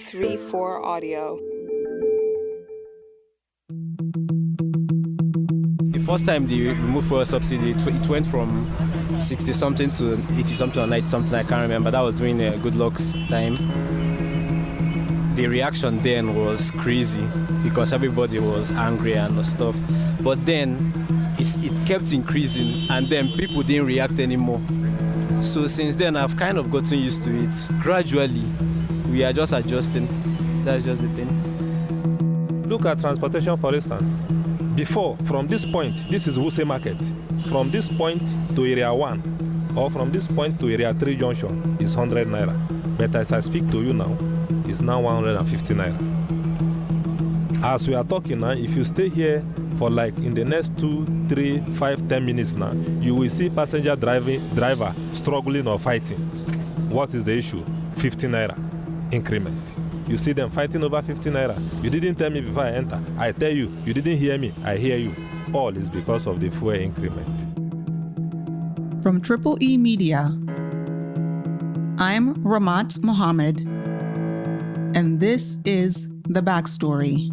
234 Audio. The first time they removed fuel subsidy, it went from 60-something to 80-something or 90-something, I can't remember. That was during Good Luck's time. The reaction then was crazy because everybody was angry and stuff. But then it kept increasing and then people didn't react anymore. So since then, I've kind of gotten used to it. Gradually, we are just adjusting. That's just the thing. Look at transportation, for instance. Before, from this point, this is Wuse Market. From this point to Area 1, or from this point to Area 3 Junction, is 100 Naira. But as I speak to you now, it's now 150 Naira. As we are talking now, if you stay here for like in the next 2, 3, 5, 10 minutes now, you will see passenger driver struggling or fighting. What is the issue? 50 Naira increment. You see them fighting over 50 Naira. You didn't tell me before I enter. I tell you, you didn't hear me. I hear you. All is because of the fuel increment. From Triple E Media, I'm Rahmat Mohammed, and this is The Backstory.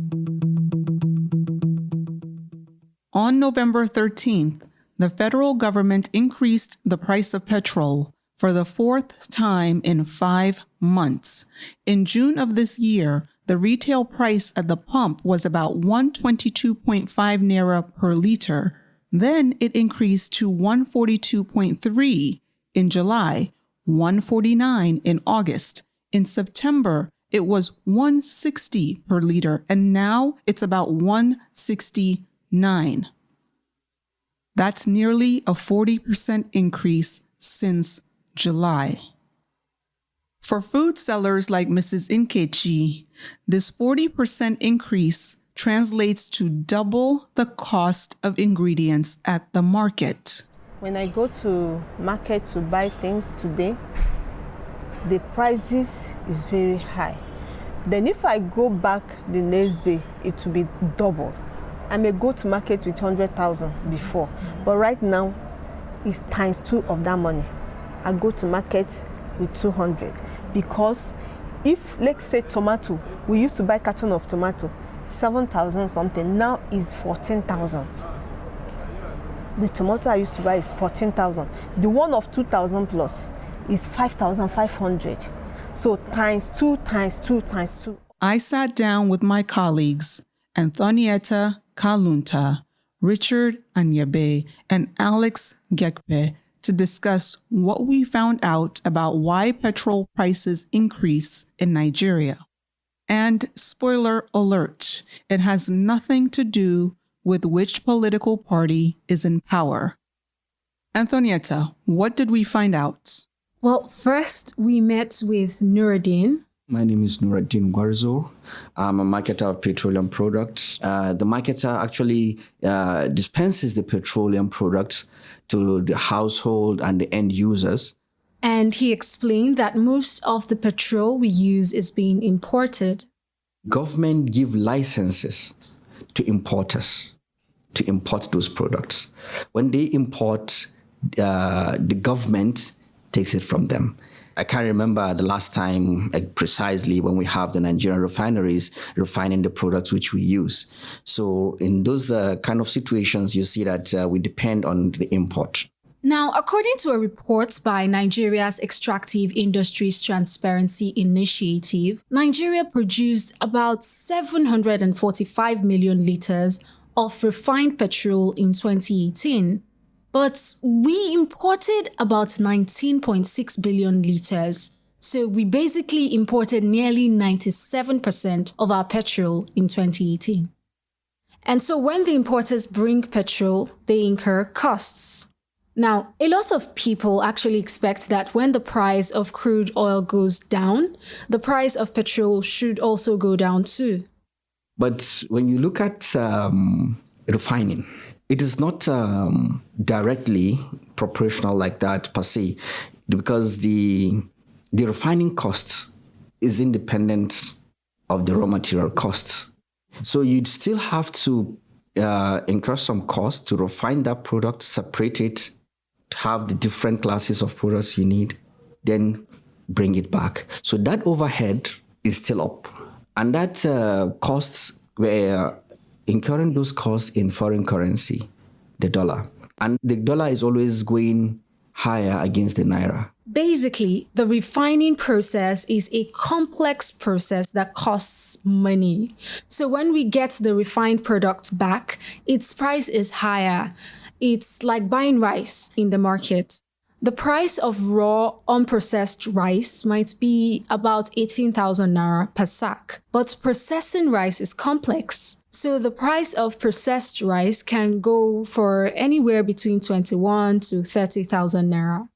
On November 13th, the federal government increased the price of petrol for the fourth time in 5 months. In June of this year, the retail price at the pump was about 122.5 Naira per liter. Then it increased to 142.3 in July, 149 in August. In September, it was 160 per liter, and now it's about 169. That's nearly a 40% increase since July. For food sellers like Mrs. Nkechi, this 40% increase translates to double the cost of ingredients at the market. When I go to market to buy things today, the prices is very high. Then if I go back the next day, it will be double. I may go to market with 100,000 before, but right now it's times 2 of that money. I go to market with 200 because if, let's say tomato, we used to buy carton of tomato, 7,000 something, now is 14,000. The tomato I used to buy is 14,000. The one of 2,000 plus is 5,500. So times 2, times 2, times 2. I sat down with my colleagues, Anthonieta, Kalunta, Richard Anyebe, and Alex Gekpe, to discuss what we found out about why petrol prices increase in Nigeria. And spoiler alert, it has nothing to do with which political party is in power. Anthonieta, what did we find out? Well, first we met with Nuradeen. My name is Nuradeen Gwarzo. I'm a marketer of petroleum products. The marketer actually dispenses the petroleum products to the household and the end users. And he explained that most of the petrol we use is being imported. Government give licenses to importers to import those products. When they import, the government takes it from them. I can't remember the last time precisely when we have the Nigerian refineries refining the products which we use. So in those kind of situations, you see that we depend on the import. Now, according to a report by Nigeria's Extractive Industries Transparency Initiative, Nigeria produced about 745 million liters of refined petrol in 2018. But we imported about 19.6 billion liters. So we basically imported nearly 97% of our petrol in 2018. And so when the importers bring petrol, they incur costs. Now, a lot of people actually expect that when the price of crude oil goes down, the price of petrol should also go down too. But when you look at refining, it is not directly proportional like that per se, because the refining cost is independent of the raw material costs. So you'd still have to incur some cost to refine that product, separate it, to have the different classes of products you need, then bring it back. So that overhead is still up. And that costs were incurring those costs in foreign currency, the dollar. And the dollar is always going higher against the naira. Basically, the refining process is a complex process that costs money. So when we get the refined product back, its price is higher. It's like buying rice in the market. The price of raw, unprocessed rice might be about 18,000 naira per sack, but processing rice is complex. So the price of processed rice can go for anywhere between 21 to 30,000 naira.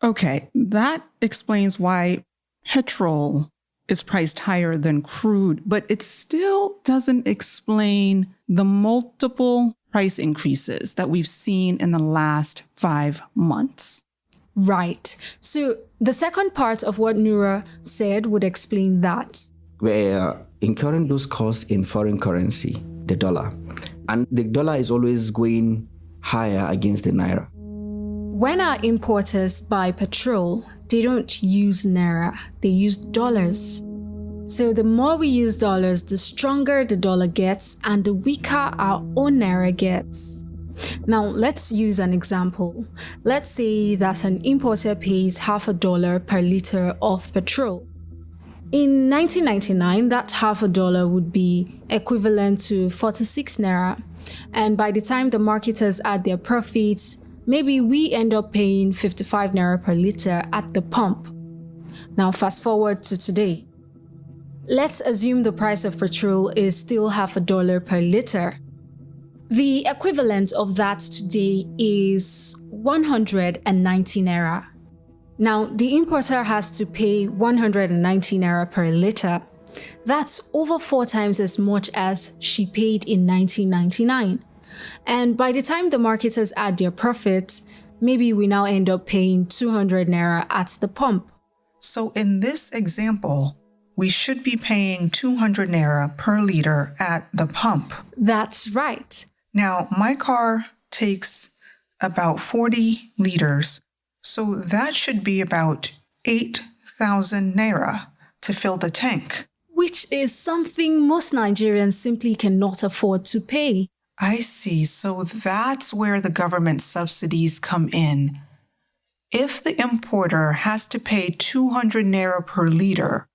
Okay, that explains why petrol is priced higher than crude, but it still doesn't explain the multiple price increases that we've seen in the last 5 months. Right. So the second part of what Nura said would explain that. We're incurring those costs in foreign currency, the dollar. And the dollar is always going higher against the naira. When our importers buy petrol, they don't use naira, they use dollars. So the more we use dollars, the stronger the dollar gets and the weaker our own naira gets. Now, let's use an example. Let's say that an importer pays $0.50 per liter of petrol. In 1999, that $0.50 would be equivalent to 46 naira. And by the time the marketers add their profits, maybe we end up paying 55 naira per liter at the pump. Now, fast forward to today. Let's assume the price of petrol is still $0.50 per liter. The equivalent of that today is 190 naira. Now, the importer has to pay 190 naira per liter. That's over 4 times as much as she paid in 1999. And by the time the marketers add their profit, maybe we now end up paying 200 naira at the pump. So in this example, we should be paying 200 naira per liter at the pump. That's right. Now, my car takes about 40 liters, so that should be about 8,000 naira to fill the tank. Which is something most Nigerians simply cannot afford to pay. I see. So that's where the government subsidies come in. If the importer has to pay 200 naira per liter,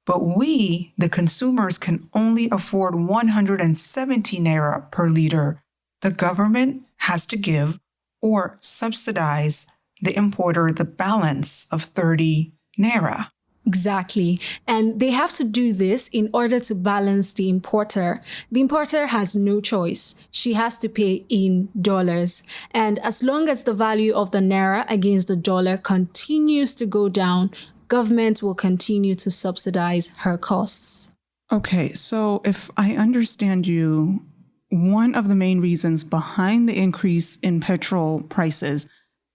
but we, the consumers, can only afford 170 naira per liter, the government has to give or subsidize the importer the balance of 30 naira. Exactly. And they have to do this in order to balance the importer. The importer has no choice. She has to pay in dollars. And as long as the value of the naira against the dollar continues to go down, government will continue to subsidize her costs. Okay, so if I understand you, one of the main reasons behind the increase in petrol prices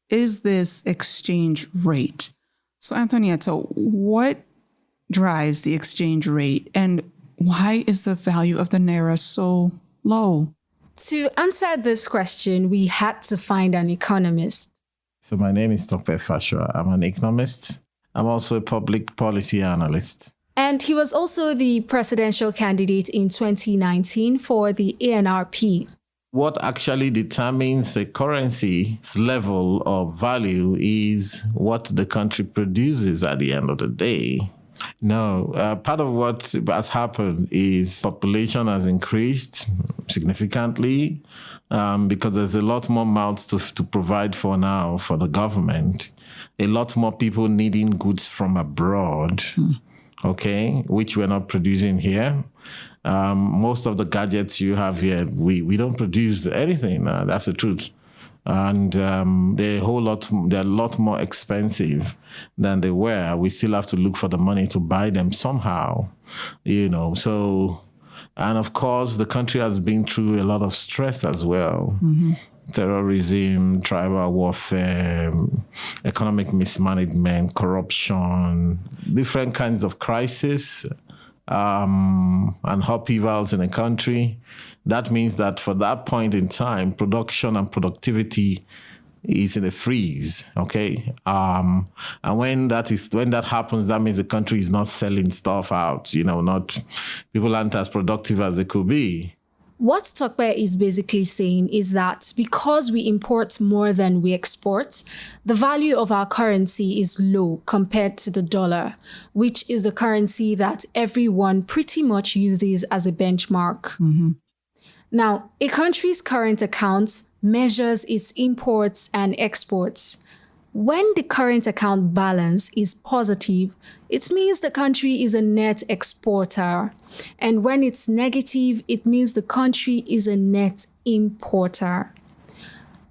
is this exchange rate. So Anthonieta, what drives the exchange rate and why is the value of the naira so low? To answer this question, we had to find an economist. So my name is Tope Fasua. I'm an economist. I'm also a public policy analyst. And he was also the presidential candidate in 2019 for the ANRP. What actually determines a currency's level of value is what the country produces at the end of the day. No, part of what has happened is population has increased significantly because there's a lot more mouths to provide for now for the government. A lot more people needing goods from abroad, okay, which we're not producing here. Most of the gadgets you have here, we don't produce anything. That's the truth. And they're a lot more expensive than they were. We still have to look for the money to buy them somehow, So, and of course, the country has been through a lot of stress as well. Mm-hmm. Terrorism, tribal warfare, economic mismanagement, corruption, different kinds of crises. And upheavals in the country. That means that for that point in time, production and productivity, is in a freeze. Okay, and when that happens, that means the country is not selling stuff out. Not people aren't as productive as they could be. What Tope is basically saying is that because we import more than we export, the value of our currency is low compared to the dollar, which is the currency that everyone pretty much uses as a benchmark. Mm-hmm. Now, a country's current account measures its imports and exports. When the current account balance is positive, it means the country is a net exporter. And when it's negative, it means the country is a net importer.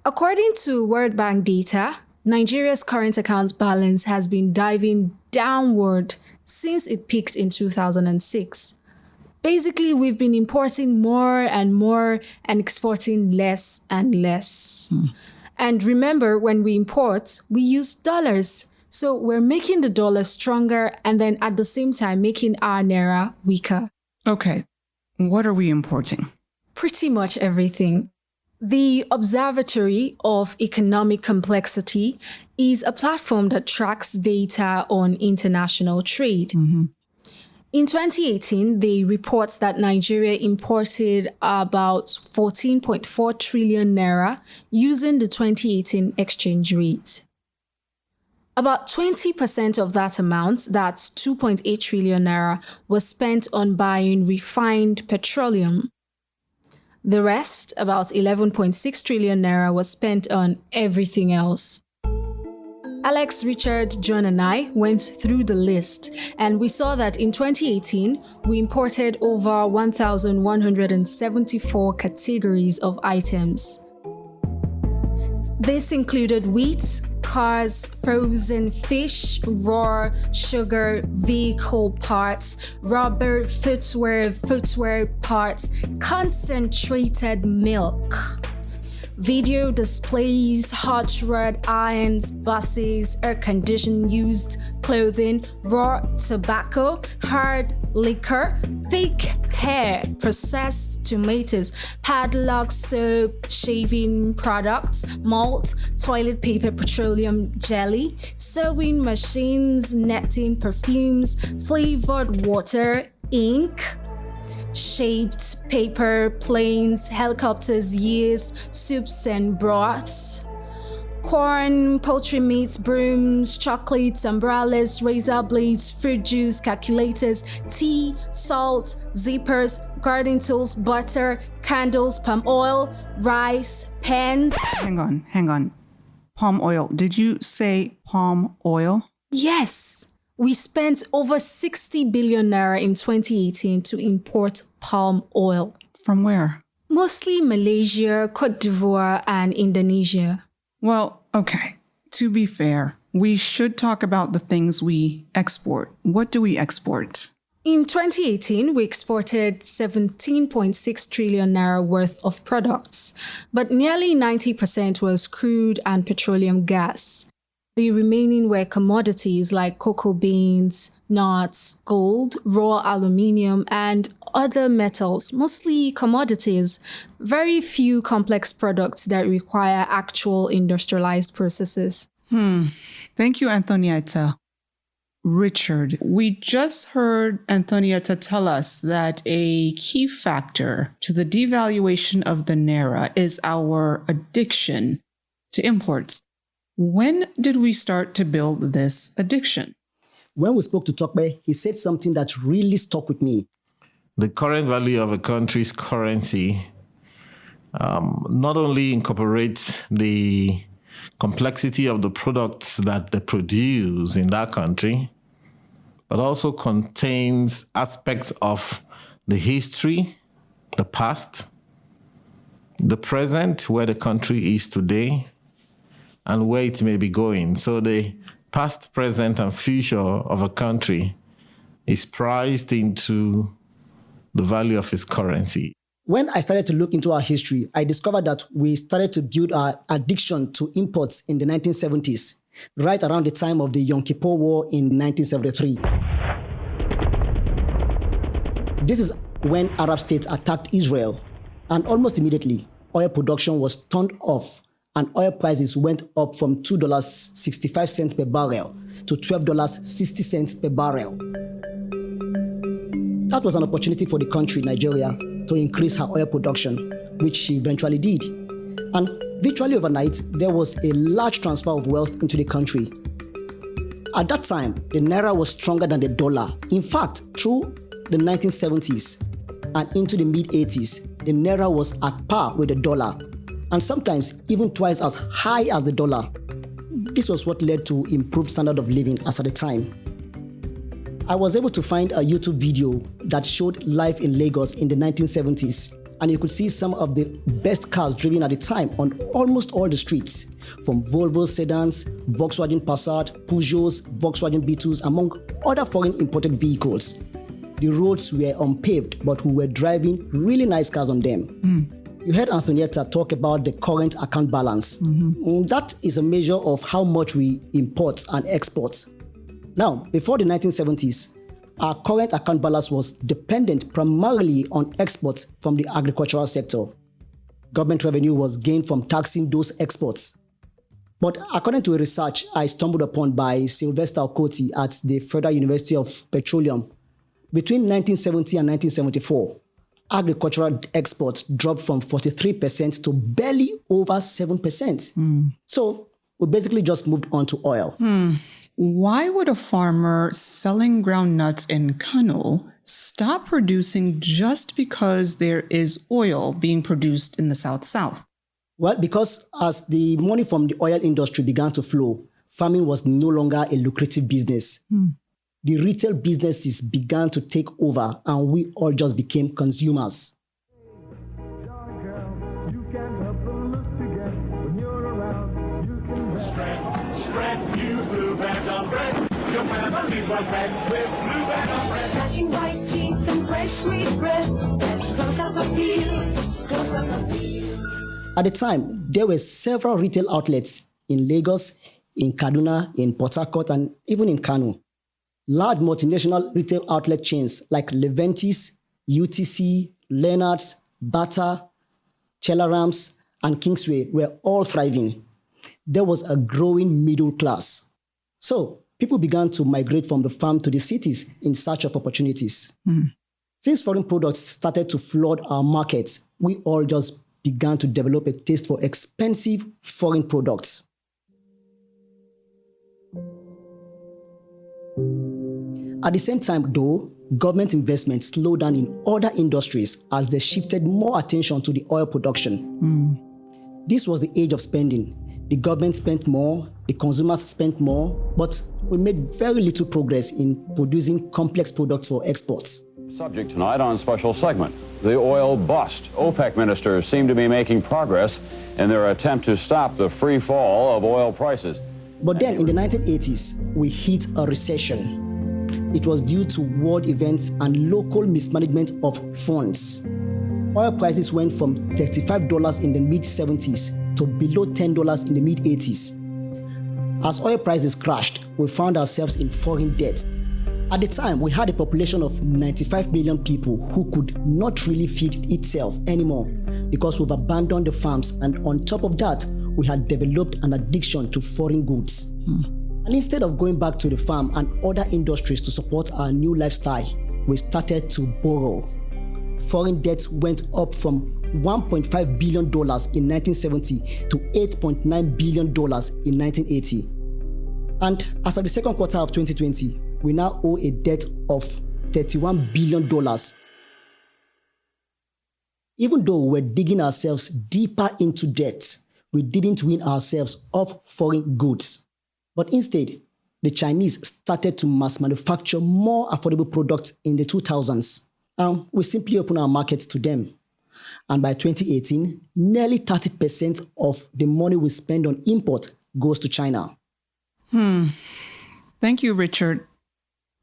According to World Bank data, Nigeria's current account balance has been diving downward since it peaked in 2006. Basically, we've been importing more and more and exporting less and less. And remember, when we import, we use dollars. So we're making the dollar stronger and then at the same time making our naira weaker. Okay, what are we importing? Pretty much everything. The Observatory of Economic Complexity is a platform that tracks data on international trade. Mm-hmm. In 2018, they report that Nigeria imported about 14.4 trillion naira using the 2018 exchange rate. About 20% of that amount, that's 2.8 trillion naira, was spent on buying refined petroleum. The rest, about 11.6 trillion naira, was spent on everything else. Alex, Richard, John, and I went through the list, and we saw that in 2018, we imported over 1,174 categories of items. This included wheat, cars, frozen fish, raw sugar, vehicle parts, rubber, footwear parts, concentrated milk, video displays, hot rod irons, buses, air-conditioned used clothing, raw tobacco, hard liquor, fake hair, processed tomatoes, padlock, soap, shaving products, malt, toilet paper, petroleum jelly, sewing machines, netting, perfumes, flavored water, ink, shaped paper, planes, helicopters, yeast, soups and broths, corn, poultry meats, brooms, chocolates, umbrellas, razor blades, fruit juice, calculators, tea, salt, zippers, garden tools, butter, candles, palm oil, rice, pens. Hang on. Palm oil. Did you say palm oil? Yes. We spent over 60 billion naira in 2018 to import palm oil. From where? Mostly Malaysia, Cote d'Ivoire, and Indonesia. Well, okay. To be fair, we should talk about the things we export. What do we export? In 2018, we exported 17.6 trillion naira worth of products, but nearly 90% was crude and petroleum gas. The remaining were commodities like cocoa beans, nuts, gold, raw aluminium, and other metals, mostly commodities. Very few complex products that require actual industrialized processes. Thank you, Anthonieta. Richard, we just heard Anthonieta tell us that a key factor to the devaluation of the naira is our addiction to imports. When did we start to build this addiction? When we spoke to Tope, he said something that really stuck with me. The current value of a country's currency not only incorporates the complexity of the products that they produce in that country, but also contains aspects of the history, the past, the present, where the country is today, and where it may be going. So the past, present, and future of a country is priced into the value of its currency. When I started to look into our history, I discovered that we started to build our addiction to imports in the 1970s, right around the time of the Yom Kippur War in 1973. This is when Arab states attacked Israel, and almost immediately, oil production was turned off and oil prices went up from $2.65 per barrel to $12.60 per barrel. That was an opportunity for the country, Nigeria, to increase her oil production, which she eventually did. And virtually overnight, there was a large transfer of wealth into the country. At that time, the naira was stronger than the dollar. In fact, through the 1970s and into the mid-80s, the naira was at par with the dollar, and sometimes even twice as high as the dollar. This was what led to improved standard of living as at the time. I was able to find a YouTube video that showed life in Lagos in the 1970s, and you could see some of the best cars driven at the time on almost all the streets, from Volvo sedans, Volkswagen Passat, Peugeots, Volkswagen Beetles, among other foreign imported vehicles. The roads were unpaved, but we were driving really nice cars on them. You heard Anthonieta talk about the current account balance. That is a measure of how much we import and export. Now, before the 1970s, our current account balance was dependent primarily on exports from the agricultural sector. Government revenue was gained from taxing those exports. But according to a research I stumbled upon by Sylvester Okoti at the Federal University of Petroleum, between 1970 and 1974, agricultural exports dropped from 43% to barely over 7%. So we basically just moved on to oil. Why would a farmer selling groundnuts in Kano stop producing just because there is oil being produced in the South-South? Well, because as the money from the oil industry began to flow, farming was no longer a lucrative business. The retail businesses began to take over, and we all just became consumers. At the time, there were several retail outlets in Lagos, in Kaduna, in Port Harcourt, and even in Kano. Large multinational retail outlet chains like Leventis, UTC, Leonard's, Bata, Chelarams, and Kingsway were all thriving. There was a growing middle class. So people began to migrate from the farm to the cities in search of opportunities. Since foreign products started to flood our markets, we all just began to develop a taste for expensive foreign products. At the same time, though, government investment slowed down in other industries as they shifted more attention to the oil production. This was the age of spending. The government spent more, the consumers spent more, but we made very little progress in producing complex products for exports. Subject tonight on Special Segment, the oil bust. OPEC ministers seem to be making progress in their attempt to stop the free fall of oil prices. But then in the 1980s, we hit a recession. It was due to world events and local mismanagement of funds. Oil prices went from $35 in the mid-70s to below $10 in the mid-80s. As oil prices crashed, we found ourselves in foreign debt. At the time, we had a population of 95 million people who could not really feed itself anymore because we've abandoned the farms, and on top of that, we had developed an addiction to foreign goods. And instead of going back to the farm and other industries to support our new lifestyle, we started to borrow. Foreign debt went up from $1.5 billion in 1970 to $8.9 billion in 1980. And as of the second quarter of 2020, we now owe a debt of $31 billion. Even though we're digging ourselves deeper into debt, we didn't win ourselves off foreign goods. But instead, the Chinese started to mass manufacture more affordable products in the 2000s. And we simply opened our markets to them. And by 2018, nearly 30% of the money we spend on import goes to China. Thank you, Richard.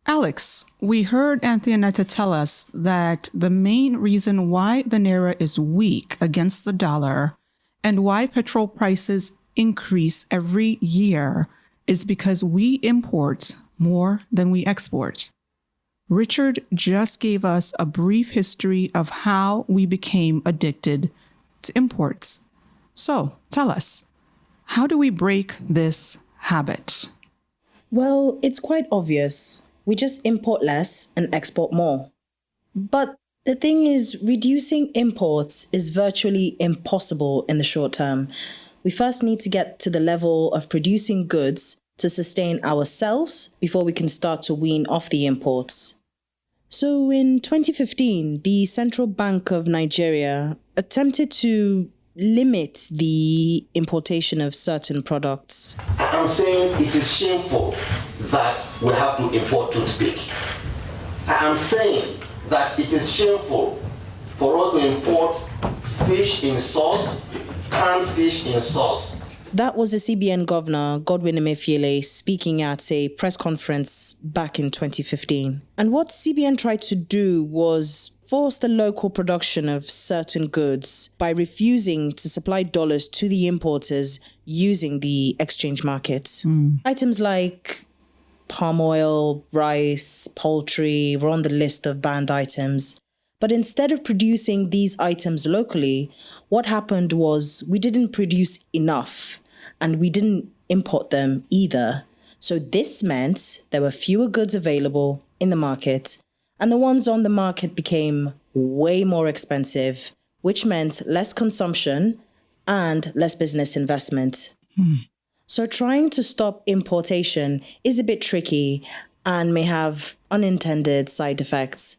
Alex, we heard Anthonieta tell us that the main reason why the naira is weak against the dollar and why petrol prices increase every year is because we import more than we export. Richard just gave us a brief history of how we became addicted to imports. So tell us, How do we break this habit? Well, it's quite obvious. We just import less and export more. But the thing is, reducing imports is virtually impossible in the short term. We first need to get to the level of producing goods to sustain ourselves before we can start to wean off the imports. So in 2015, the Central Bank of Nigeria attempted to limit the importation of certain products. I'm saying it is shameful that we have to import toothpick. I am saying that it is shameful for us to import fish in sauce, canned fish in sauce. That was the CBN Governor, Godwin Emefiele, speaking at a press conference back in 2015. And what CBN tried to do was force the local production of certain goods by refusing to supply dollars to the importers using the exchange market. Items like palm oil, rice, poultry were on the list of banned items. But instead of producing these items locally, what happened was we didn't produce enough and we didn't import them either. So this meant there were fewer goods available in the market, and the ones on the market became way more expensive, which meant less consumption and less business investment. So trying to stop importation is a bit tricky and may have unintended side effects.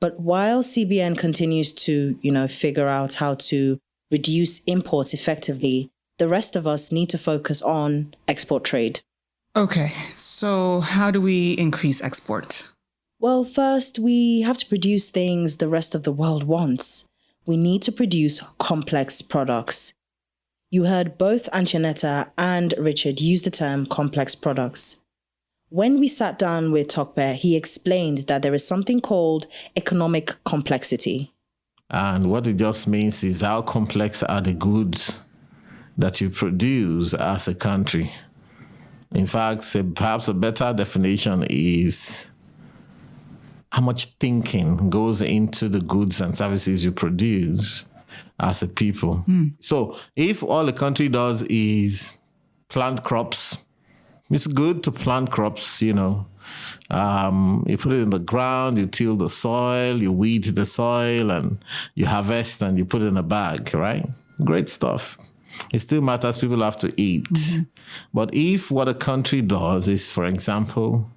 But while CBN continues to, figure out how to reduce imports effectively, the rest of us need to focus on export trade. Okay, so how do we increase export? Well, first, we have to produce things the rest of the world wants. We need to produce complex products. You heard both Anthonieta and Richard use the term complex products. When we sat down with Tope, he explained that there is something called economic complexity. And what it just means is how complex are the goods that you produce as a country. In fact, perhaps a better definition is how much thinking goes into the goods and services you produce as a people. So if all the country does is plant crops, it's good to plant crops, you put it in the ground, you till the soil, you weed the soil, and you harvest and you put it in a bag, right? Great stuff. It still matters, people have to eat. But if what a country does is, for example,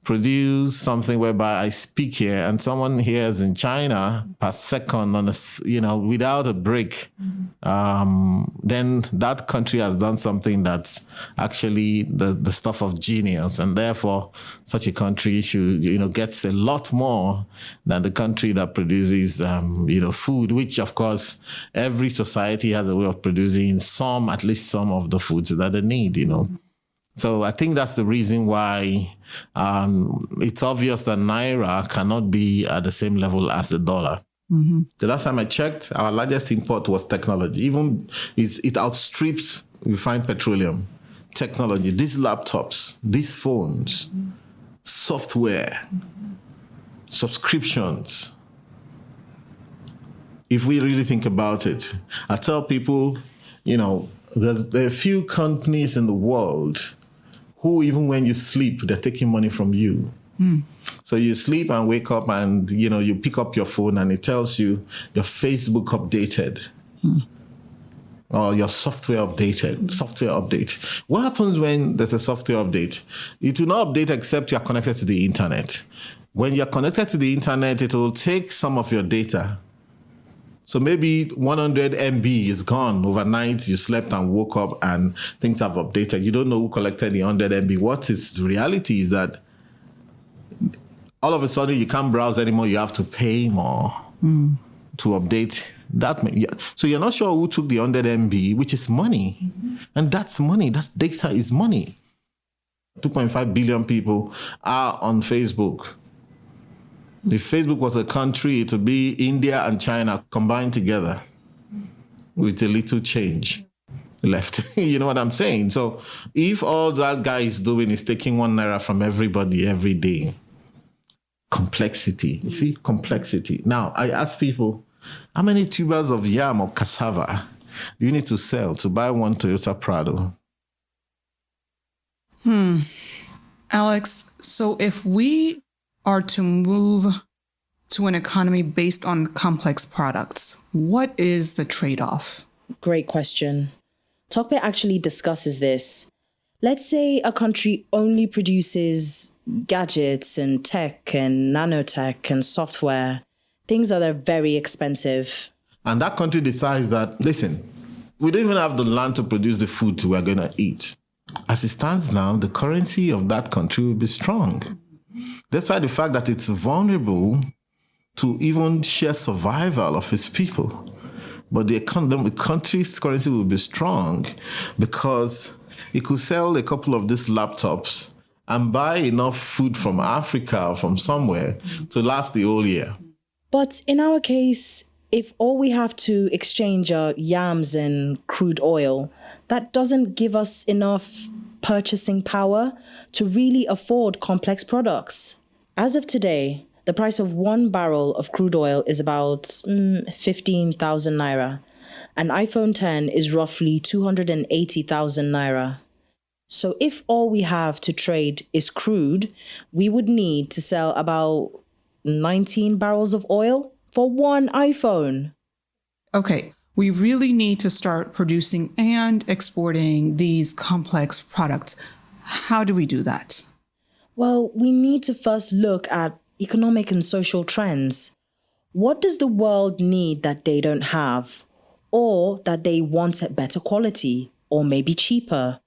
produce something whereby I speak here and someone hears in China per second on without a break, then that country has done something that's actually the stuff of genius, and therefore such a country should gets a lot more than the country that produces food, which of course every society has a way of producing at least some of the foods that they need. So I think that's the reason why it's obvious that Naira cannot be at the same level as the dollar. The last time I checked, our largest import was technology. Even it outstrips refined petroleum. Technology, these laptops, these phones, software, subscriptions. If we really think about it, I tell people, there are a few companies in the world who, even when you sleep, they're taking money from you. So you sleep and wake up and, you pick up your phone and it tells you your Facebook updated or your software update. What happens when there's a software update? It will not update except you're connected to the internet. When you're connected to the internet, it will take some of your data. So maybe 100 MB is gone overnight. You slept and woke up and things have updated. You don't know who collected the 100 MB. What is the reality is that all of a sudden you can't browse anymore. You have to pay more to update that. So you're not sure who took the 100 MB, which is money. And that's money. That data is money. 2.5 billion people are on Facebook. If Facebook was a country, it would be India and China combined together with a little change left. You know what I'm saying? So if all that guy is doing is taking 1 naira from everybody every day, complexity. You see, complexity. Now, I ask people, how many tubers of yam or cassava do you need to sell to buy one Toyota Prado? Alex, so if we are to move to an economy based on complex products, what is the trade-off? Great question. Tope actually discusses this. Let's say a country only produces gadgets and tech and nanotech and software, things that are very expensive. And that country decides that, listen, we don't even have the land to produce the food we're going to eat. As it stands now, the currency of that country will be strong. Despite the fact that it's vulnerable to even sheer survival of its people. But the country's currency will be strong because it could sell a couple of these laptops and buy enough food from Africa or from somewhere to last the whole year. But in our case, if all we have to exchange are yams and crude oil, that doesn't give us enough purchasing power to really afford complex products. As of today, the price of 1 barrel of crude oil is about 15,000 naira. An iPhone 10 is roughly 280,000 naira. So if all we have to trade is crude, we would need to sell about 19 barrels of oil for one iPhone. Okay, we really need to start producing and exporting these complex products. How do we do that? Well, we need to first look at economic and social trends. What does the world need that they don't have? Or that they want at better quality? Or maybe cheaper?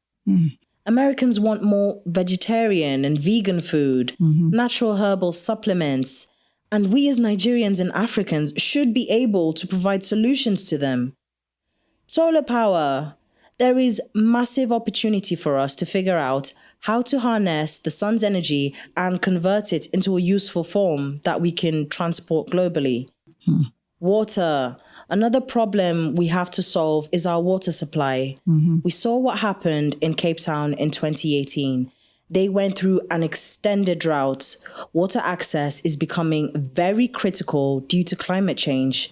Americans want more vegetarian and vegan food, natural herbal supplements, and we as Nigerians and Africans should be able to provide solutions to them. Solar power. There is massive opportunity for us to figure out how to harness the sun's energy and convert it into a useful form that we can transport globally. Water. Another problem we have to solve is our water supply. We saw what happened in Cape Town in 2018. They went through an extended drought. Water access is becoming very critical due to climate change.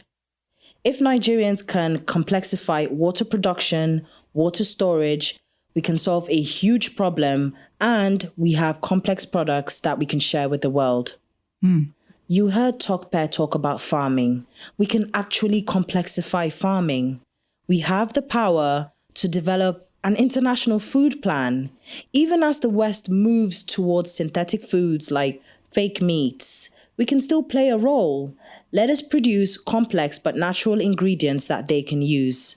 If Nigerians can complexify water production, water storage, we can solve a huge problem, and we have complex products that we can share with the world. You heard Tope talk about farming. We can actually complexify farming. We have the power to develop an international food plan. Even as the West moves towards synthetic foods like fake meats, we can still play a role. Let us produce complex but natural ingredients that they can use.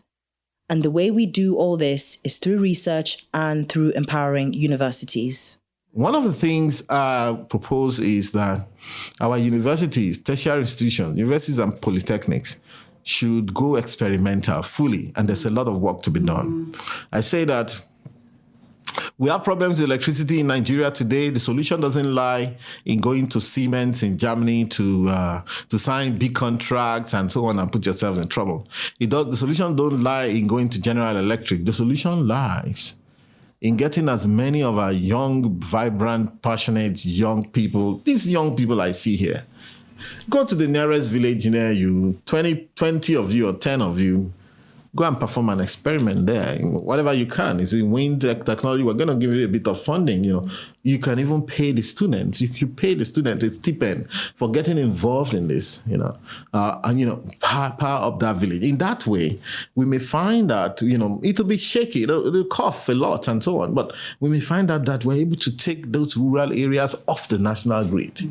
And the way we do all this is through research and through empowering universities. One of the things I propose is that our universities, tertiary institutions, universities and polytechnics should go experimental fully, and there's a lot of work to be done. I say that we have problems with electricity in Nigeria today. The solution doesn't lie in going to Siemens in Germany to sign big contracts and so on and put yourself in trouble. The solution don't lie in going to General Electric. The solution lies in getting as many of our young, vibrant, passionate young people, these young people I see here, go to the nearest village near you, 20 of you or 10 of you, go and perform an experiment there. Whatever you can. It's in wind technology. We're going to give you a bit of funding. You can even pay the students. You pay the students a stipend for getting involved in this. Power up that village. In that way, we may find that it'll be shaky. It'll cough a lot and so on. But we may find out that we're able to take those rural areas off the national grid.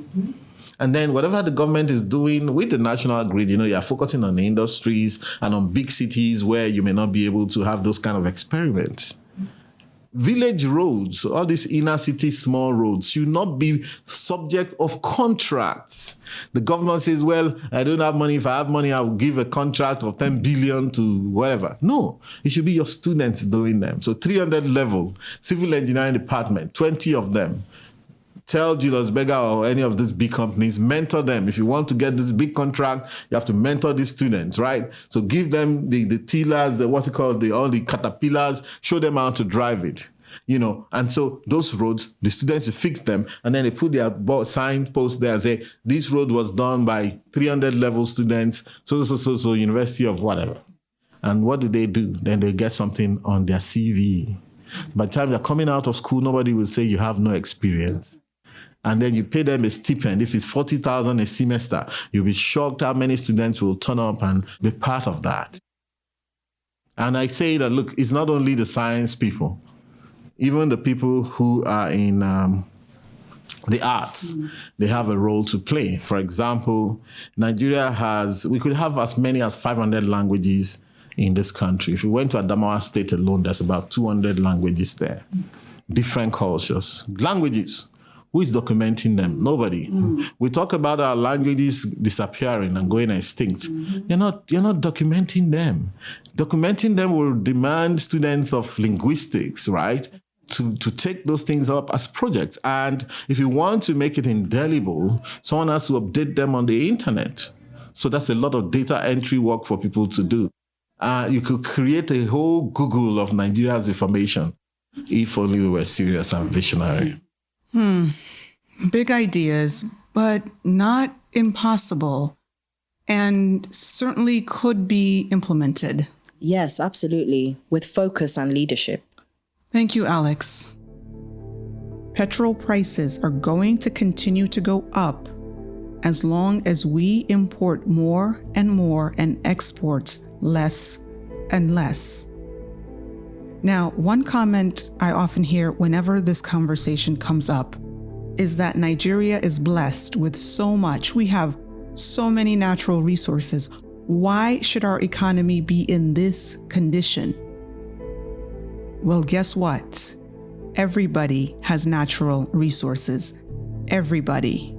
And then whatever the government is doing with the national grid, you're focusing on the industries and on big cities where you may not be able to have those kind of experiments. Village roads, all these inner city small roads, should not be subject of contracts. The government says, well, I don't have money. If I have money, I will give a contract of 10 billion to whatever. No, it should be your students doing them. So 300 level, civil engineering department, 20 of them. Tell Julius Berger or any of these big companies, mentor them. If you want to get this big contract, you have to mentor these students, right? So give them the tillers, all the caterpillars, show them how to drive it, And so those roads, the students will fix them, and then they put their signpost there and say, this road was done by 300 level students, so university of whatever. And what do? Then they get something on their CV. By the time they're coming out of school, nobody will say you have no experience. And then you pay them a stipend. If it's 40,000 a semester, you'll be shocked how many students will turn up and be part of that. And I say that, look, it's not only the science people, even the people who are in the arts, they have a role to play. For example, Nigeria we could have as many as 500 languages in this country. If you went to Adamawa State alone, there's about 200 languages there. Different cultures. Languages. Who is documenting them? Nobody. We talk about our languages disappearing and going extinct. You're not documenting them. Documenting them will demand students of linguistics, right, to take those things up as projects. And if you want to make it indelible, someone has to update them on the internet. So that's a lot of data entry work for people to do. You could create a whole Google of Nigeria's information if only we were serious and visionary. Big ideas, but not impossible, and certainly could be implemented. Yes, absolutely, with focus and leadership. Thank you, Alex. Petrol prices are going to continue to go up as long as we import more and more and export less and less. Now, one comment I often hear whenever this conversation comes up is that Nigeria is blessed with so much. We have so many natural resources. Why should our economy be in this condition? Well, guess what? Everybody has natural resources. Everybody.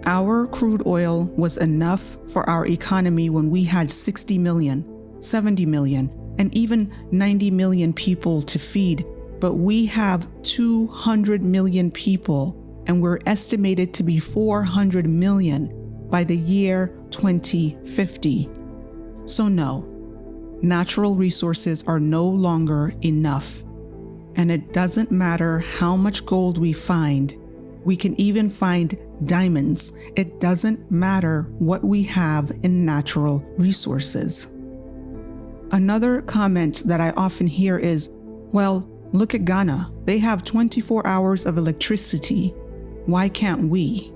Our crude oil was enough for our economy when we had 60 million, 70 million, and even 90 million people to feed. But we have 200 million people, and we're estimated to be 400 million by the year 2050. So no, natural resources are no longer enough. And it doesn't matter how much gold we find. We can even find diamonds. It doesn't matter what we have in natural resources. Another comment that I often hear is, well, look at Ghana. They have 24 hours of electricity. Why can't we?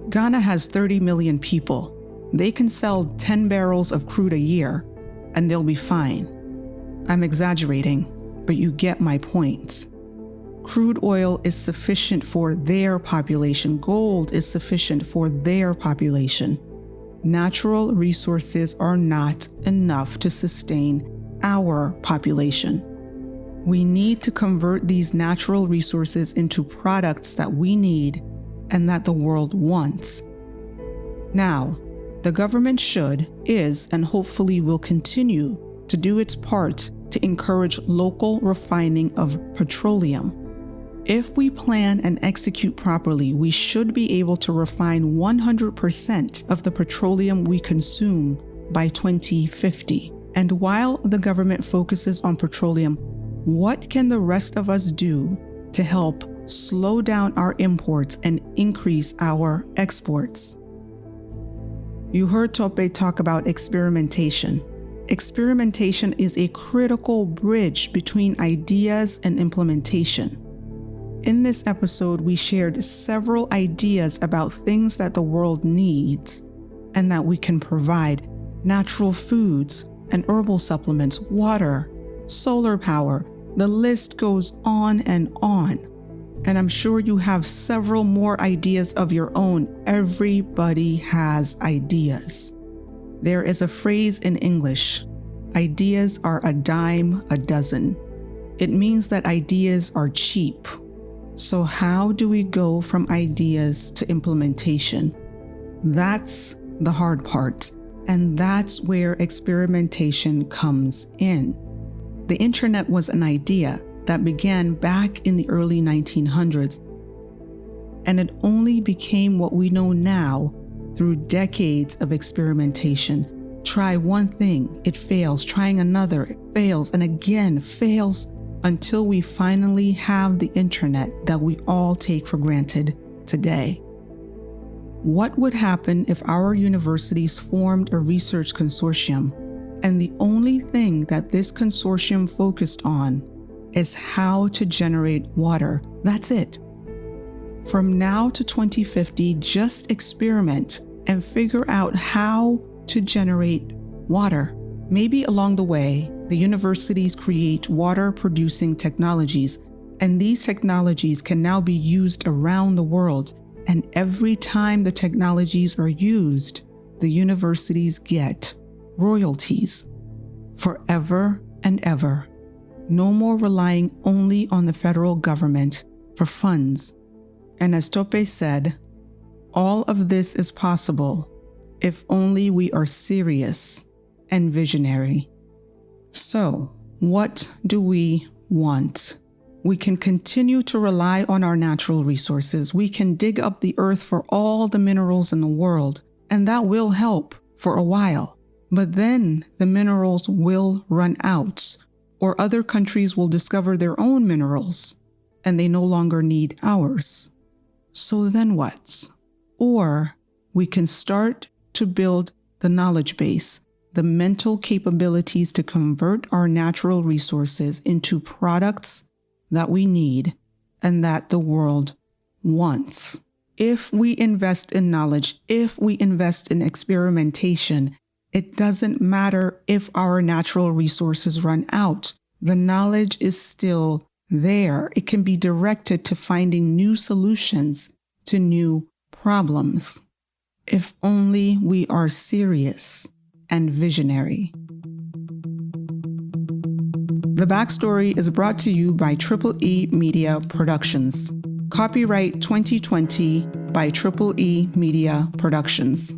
Ghana has 30 million people. They can sell 10 barrels of crude a year, and they'll be fine. I'm exaggerating, but you get my point. Crude oil is sufficient for their population. Gold is sufficient for their population. Natural resources are not enough to sustain our population. We need to convert these natural resources into products that we need and that the world wants. Now, the government is, and hopefully will continue to do its part to encourage local refining of petroleum. If we plan and execute properly, we should be able to refine 100% of the petroleum we consume by 2050. And while the government focuses on petroleum, what can the rest of us do to help slow down our imports and increase our exports? You heard Tope talk about experimentation. Experimentation is a critical bridge between ideas and implementation. In this episode, we shared several ideas about things that the world needs and that we can provide: natural foods and herbal supplements, water, solar power. The list goes on and on. And I'm sure you have several more ideas of your own. Everybody has ideas. There is a phrase in English: ideas are a dime a dozen. It means that ideas are cheap. So how do we go from ideas to implementation? That's the hard part, and that's where experimentation comes in. The internet was an idea that began back in the early 1900s, and it only became what we know now through decades of experimentation. Try one thing, it fails. Trying another, it fails, and again fails, until we finally have the internet that we all take for granted today. What would happen if our universities formed a research consortium And the only thing that this consortium focused on is how to generate water. That's it. From now to 2050, just experiment and figure out how to generate water. Maybe along the way, the universities create water-producing technologies, and these technologies can now be used around the world. And every time the technologies are used, the universities get royalties forever and ever. No more relying only on the federal government for funds. And as Tope said, all of this is possible if only we are serious and visionary. So, what do we want? We can continue to rely on our natural resources. We can dig up the earth for all the minerals in the world, and that will help for a while. But then the minerals will run out, or other countries will discover their own minerals, and they no longer need ours. So then what? Or we can start to build the knowledge base, the mental capabilities to convert our natural resources into products that we need and that the world wants. If we invest in knowledge, if we invest in experimentation, it doesn't matter if our natural resources run out. The knowledge is still there. It can be directed to finding new solutions to new problems. If only we are serious and visionary. The Backstory is brought to you by E Media Productions. Copyright 2020 by E Media Productions.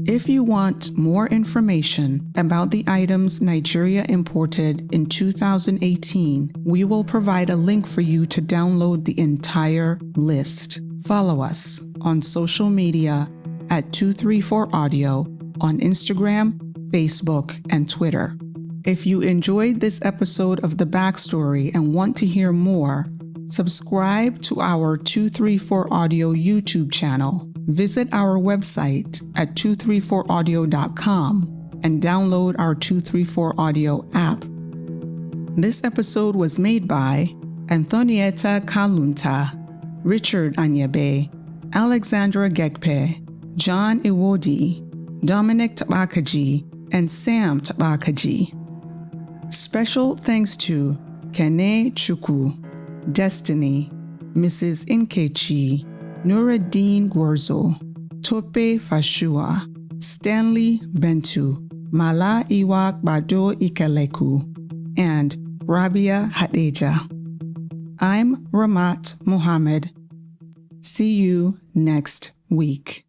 If you want more information about the items Nigeria imported in 2018, we will provide a link for you to download the entire list. Follow us on social media at 234audio on Instagram, Facebook, and Twitter. If you enjoyed this episode of The Backstory and want to hear more, subscribe to our 234audio YouTube channel. Visit our website at 234audio.com and download our 234audio app. This episode was made by Anthonieta Kalunta, Richard Anyebe, Alexandra Gekpe, John Iwodi, Dominic Tabakaji, and Sam Tabakaji. Special thanks to Kene Chukwu, Destiny, Mrs. Nkechi, Nuradeen Gwarzo, Tope Fasua, Stanley Bentu, Mala Iwa Gbado Ikaleku, and Rabia Hadejia. I'm Rahmat Mohammed. See you next week.